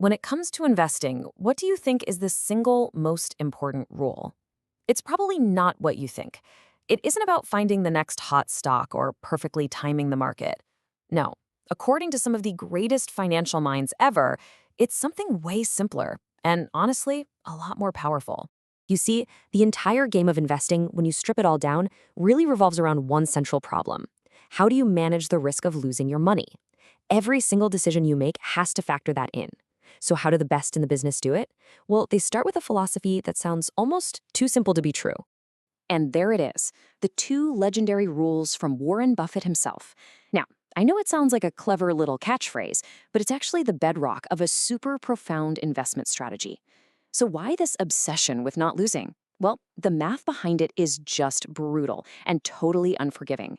When it comes to investing, what do you think is the single most important rule? It's probably not what you think. It isn't about finding the next hot stock or perfectly timing the market. No, according to some of the greatest financial minds ever, it's something way simpler and, honestly, a lot more powerful. You see, the entire game of investing, when you strip it all down, really revolves around one central problem. How do you manage the risk of losing your money? Every single decision you make has to factor that in. So how do the best in the business do it? Well, they start with a philosophy that sounds almost too simple to be true. And there it is, the two legendary rules from Warren Buffett himself. Now, I know it sounds like a clever little catchphrase, but it's actually the bedrock of a super profound investment strategy. So why this obsession with not losing? Well, the math behind it is just brutal and totally unforgiving.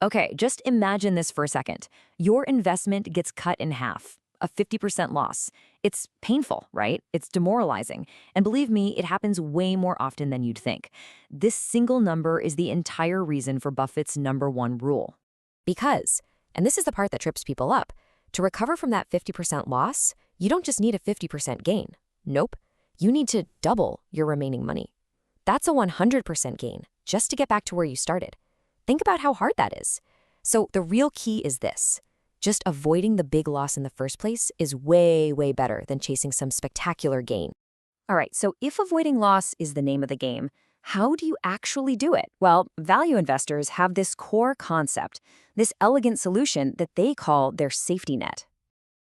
Okay, just imagine this for a second. Your investment gets cut in half, a 50% loss. It's painful, right? It's demoralizing. And believe me, it happens way more often than you'd think. This single number is the entire reason for Buffett's number one rule. Because, and this is the part that trips people up, to recover from that 50% loss, you don't just need a 50% gain. Nope. You need to double your remaining money. That's a 100% gain, just to get back to where you started. Think about how hard that is. So the real key is this. Just avoiding the big loss in the first place is way, way better than chasing some spectacular gain. All right, so if avoiding loss is the name of the game, how do you actually do it? Well, value investors have this core concept, this elegant solution that they call their safety net.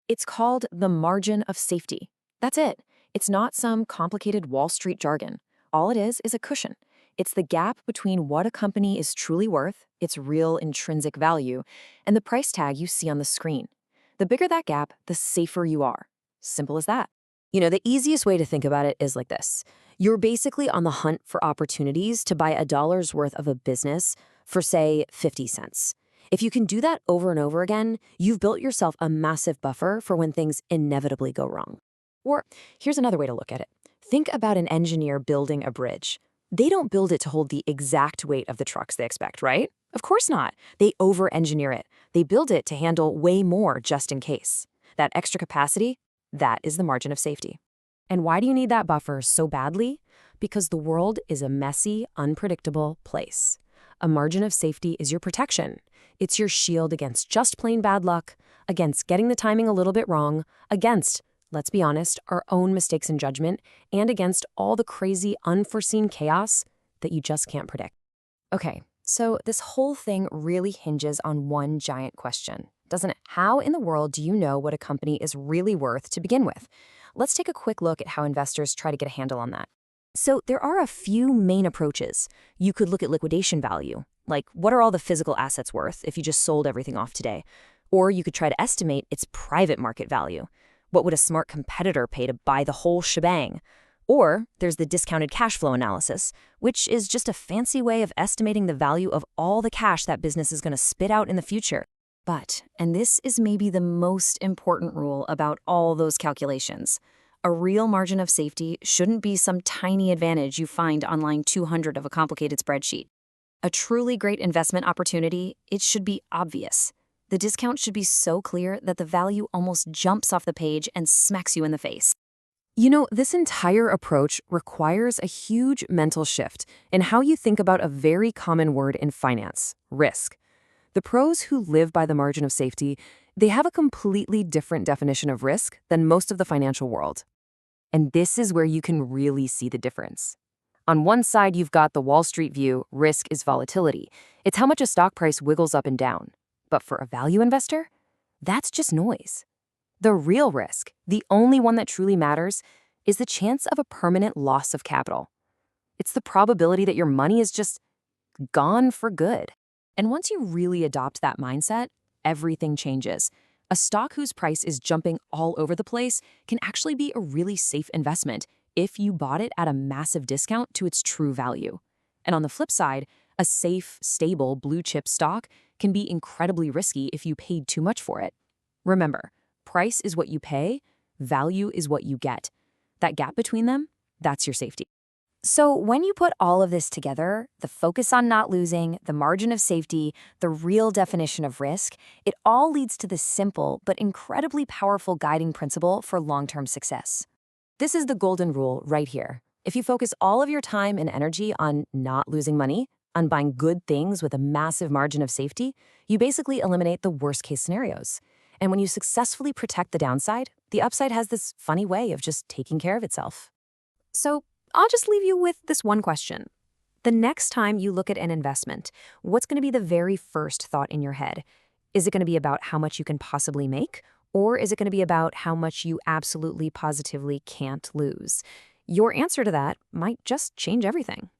It's called the margin of safety. That's it. It's not some complicated Wall Street jargon. All it is a cushion. It's the gap between what a company is truly worth, its real intrinsic value, and the price tag you see on the screen. The bigger that gap, the safer you are. Simple as that. You know, the easiest way to think about it is like this. You're basically on the hunt for opportunities to buy $1's worth of a business for, say, 50 cents. If you can do that over and over again, you've built yourself a massive buffer for when things inevitably go wrong. Or here's another way to look at it. Think about an engineer building a bridge. They don't build it to hold the exact weight of the trucks they expect, right? Of course not. They over-engineer it. They build it to handle way more just in case. That extra capacity, that is the margin of safety. And why do you need that buffer so badly? Because the world is a messy, unpredictable place. A margin of safety is your protection. It's your shield against just plain bad luck, against getting the timing a little bit wrong, against, let's be honest, our own mistakes in judgment, and against all the crazy, unforeseen chaos that you just can't predict. Okay, so this whole thing really hinges on one giant question, doesn't it? How in the world do you know what a company is really worth to begin with? Let's take a quick look at how investors try to get a handle on that. So there are a few main approaches. You could look at liquidation value, like what are all the physical assets worth if you just sold everything off today? Or you could try to estimate its private market value. What would a smart competitor pay to buy the whole shebang? Or there's the discounted cash flow analysis, which is just a fancy way of estimating the value of all the cash that business is going to spit out in the future. But, and this is maybe the most important rule about all those calculations, a real margin of safety shouldn't be some tiny advantage you find on line 200 of a complicated spreadsheet. A truly great investment opportunity, it should be obvious. The discount should be so clear that the value almost jumps off the page and smacks you in the face. You know, this entire approach requires a huge mental shift in how you think about a very common word in finance, risk. The pros who live by the margin of safety, they have a completely different definition of risk than most of the financial world. And this is where you can really see the difference. On one side, you've got the Wall Street view, risk is volatility. It's how much a stock price wiggles up and down. But for a value investor, that's just noise. The real risk, the only one that truly matters, is the chance of a permanent loss of capital. It's the probability that your money is just gone for good. And once you really adopt that mindset, everything changes. A stock whose price is jumping all over the place can actually be a really safe investment if you bought it at a massive discount to its true value. And on the flip side, a safe, stable blue chip stock can be incredibly risky if you paid too much for it. Remember, price is what you pay, value is what you get. That gap between them, that's your safety. So, when you put all of this together, the focus on not losing, the margin of safety, the real definition of risk, it all leads to this simple but incredibly powerful guiding principle for long term success. This is the golden rule right here. If you focus all of your time and energy on not losing money, on buying good things with a massive margin of safety, you basically eliminate the worst case scenarios. And when you successfully protect the downside, the upside has this funny way of just taking care of itself. So I'll just leave you with this one question. The next time you look at an investment, what's going to be the very first thought in your head? Is it going to be about how much you can possibly make? Or is it going to be about how much you absolutely positively can't lose? Your answer to that might just change everything.